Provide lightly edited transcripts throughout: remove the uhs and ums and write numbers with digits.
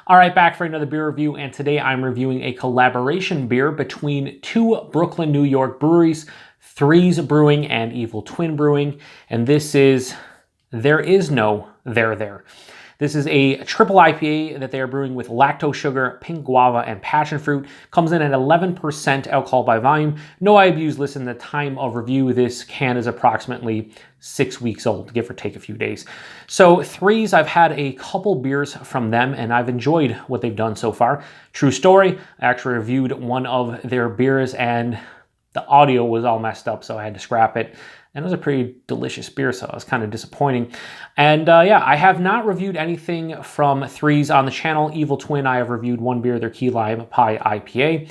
All right, back for another beer review, and today I'm reviewing a collaboration beer between two Brooklyn, New York breweries, Threes Brewing and Evil Twin Brewing, and this is There Is No There There. This is a triple IPA that they are brewing with lactose sugar, pink guava, and passionfruit. Comes in at 11% alcohol by volume. No IBUs listed in the time of review. This can is approximately 6 weeks old, give or take a few days. So Threes, I've had a couple beers from them and I've enjoyed what they've done so far. True story, I actually reviewed one of their beers and the audio was all messed up, so I had to scrap it. And it was a pretty delicious beer, so it was kind of disappointing. And yeah, I have not reviewed anything from Threes on the channel. Evil Twin, I have reviewed one beer, their Key Lime Pie IPA.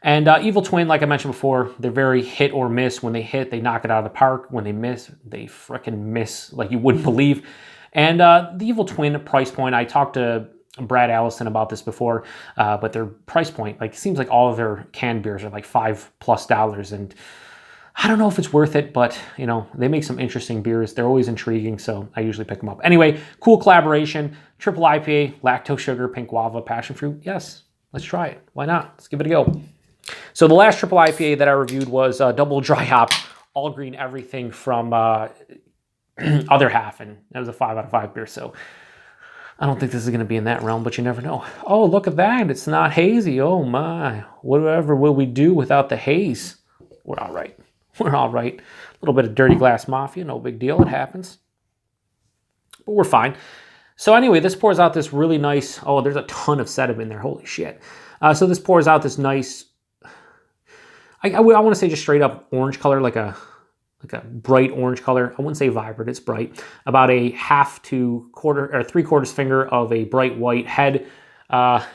And Evil Twin, like I mentioned before, they're very hit or miss. When they hit, they knock it out of the park. When they miss, they frickin' miss like you wouldn't believe. And the Evil Twin price point, I talked to Brad Allison about this before, but their price point, like, it seems like all of their canned beers are like $5+, and I don't know if it's worth it, but you know, they make some interesting beers. They're always intriguing, so I usually pick them up. Anyway, cool collaboration. Triple IPA, lactose sugar, pink guava, passion fruit. Yes, let's try it. Why not? Let's give it a go. So the last triple IPA that I reviewed was double dry hop, all green everything from Other Half, and that was a 5 out of 5 beer. So I don't think this is going to be in that realm, but you never know. Oh, look at that. It's not hazy. Oh my. Whatever will we do without the haze? We're all right. We're all right. A little bit of Dirty Glass Mafia. No big deal. It happens. But we're fine. So anyway, this pours out this really nice... Oh, there's a ton of sediment in there. Holy shit. So this pours out this nice... I want to say just straight up orange color, like a bright orange color. I wouldn't say vibrant, it's bright. About a half to quarter or 3/4 finger of a bright white head,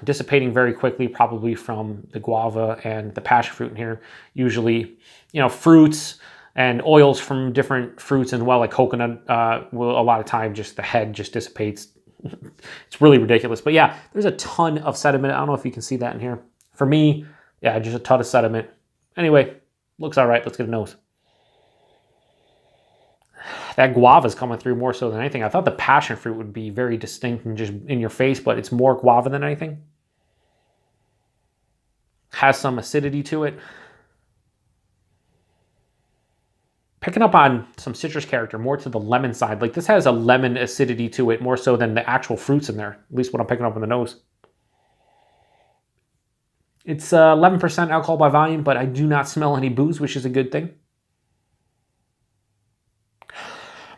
dissipating very quickly, probably from the guava and the passion fruit in here. Usually, you know, fruits and oils from different fruits, and well, like coconut, will a lot of time just the head just dissipates. It's really ridiculous. But yeah, there's a ton of sediment. I don't know if you can see that in here. For me, yeah, just a ton of sediment. Anyway, looks all right. Let's get a nose. That guava is coming through more so than anything. I thought the passion fruit would be very distinct and just in your face, but it's more guava than anything. Has some acidity to it. Picking up on some citrus character, more to the lemon side. Like, this has a lemon acidity to it more so than the actual fruits in there. At least what I'm picking up on the nose. It's 11% alcohol by volume, but I do not smell any booze, which is a good thing.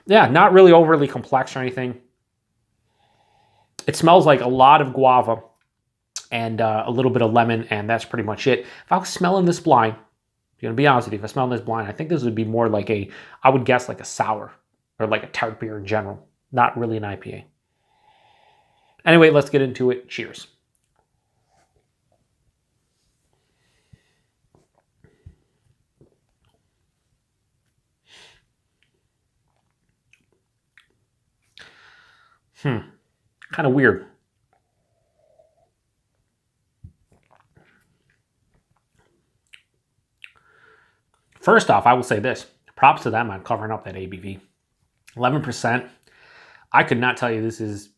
Yeah, not really overly complex or anything. It smells like a lot of guava and a little bit of lemon, and that's pretty much it. If I was smelling this blind, I'm going to be honest with you, if I smell this blind, I think this would be more like I would guess like a sour or like a tart beer in general. Not really an IPA. Anyway, let's get into it. Cheers. Kind of weird. First off, I will say this. Props to them on covering up that ABV. 11%. I could not tell you this is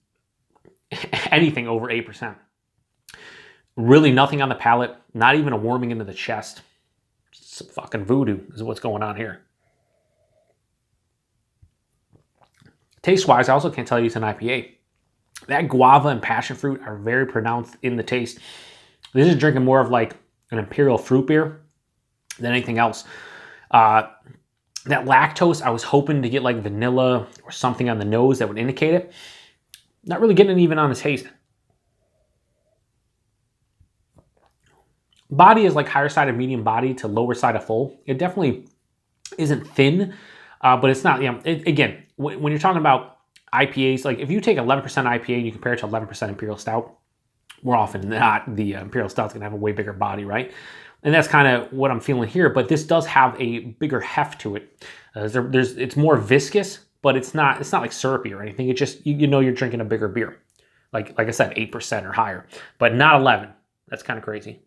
anything over 8%. Really nothing on the palate. Not even a warming into the chest. Some fucking voodoo is what's going on here. Taste-wise, I also can't tell you it's an IPA. That guava and passion fruit are very pronounced in the taste. This is drinking more of like an imperial fruit beer than anything else. That lactose, I was hoping to get like vanilla or something on the nose that would indicate it. Not really getting it even on the taste. Body is like higher side of medium body to lower side of full. It definitely isn't thin, but it's not, you know, again, when you're talking about IPAs, like if you take 11% IPA and you compare it to 11% Imperial Stout, more often than not, the Imperial Stout's gonna have a way bigger body, right? And that's kind of what I'm feeling here, but this does have a bigger heft to it. It's more viscous, but it's not like syrupy or anything. It just, you know you're drinking a bigger beer. Like I said, 8% or higher, but not 11. That's kind of crazy.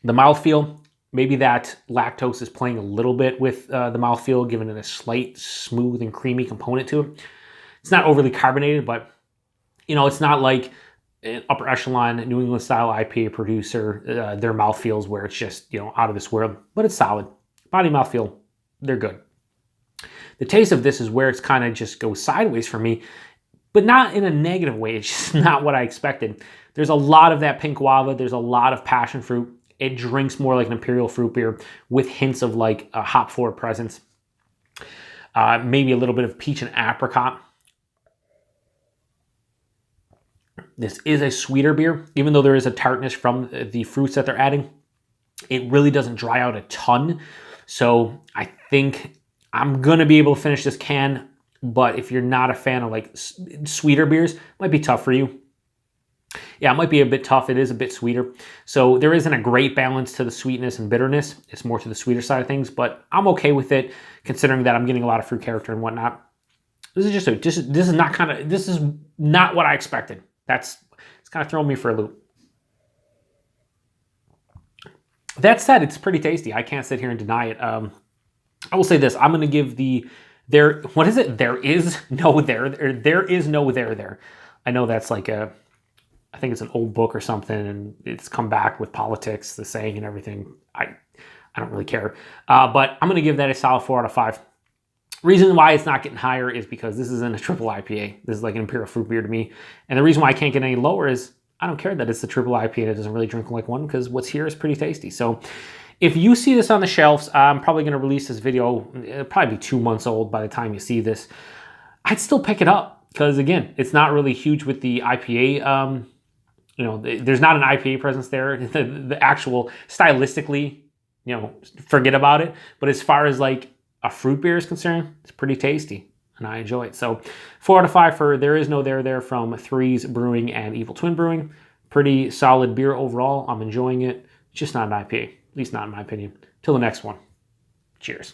The mouthfeel, maybe that lactose is playing a little bit with the mouthfeel, giving it a slight smooth and creamy component to it. It's not overly carbonated, but You know, it's not like an upper echelon New England style IPA producer, their mouthfeels where it's just, you know, out of this world, but it's solid. Body mouthfeel, they're good. The taste of this is where it's kind of just goes sideways for me, but not in a negative way. It's just not what I expected. There's a lot of that pink guava. There's a lot of passion fruit. It drinks more like an imperial fruit beer with hints of like a hop forward presence. Maybe a little bit of peach and apricot. This is a sweeter beer, even though there is a tartness from the fruits that they're adding. It really doesn't dry out a ton. So I think I'm going to be able to finish this can, but if you're not a fan of like sweeter beers, it might be tough for you. Yeah, it might be a bit tough. It is a bit sweeter. So there isn't a great balance to the sweetness and bitterness. It's more to the sweeter side of things, but I'm okay with it considering that I'm getting a lot of fruit character and whatnot. This is just this is not what I expected. It's kind of throwing me for a loop. That said, it's pretty tasty. I can't sit here and deny it. I will say this. I'm going to give what is it? There is no there. I know that's like I think it's an old book or something, and it's come back with politics, the saying and everything. I don't really care. But I'm going to give that a solid 4 out of 5. Reason why it's not getting higher is because this isn't a triple IPA. This is like an imperial fruit beer to me. And the reason why I can't get any lower is I don't care that it's a triple IPA and it doesn't really drink like one, because what's here is pretty tasty. So if you see this on the shelves, I'm probably going to release this video. It'll probably be 2 months old by the time you see this. I'd still pick it up because, again, it's not really huge with the IPA. You know, there's not an IPA presence there. The actual stylistically, you know, forget about it. But as far as like a fruit beer is concerned, it's pretty tasty and I enjoy it. So 4 out of 5 for There Is No There from Threes Brewing and Evil Twin Brewing. Pretty solid beer overall. I'm enjoying it. It's just not an IPA, at least not in my opinion. Till the next one. Cheers.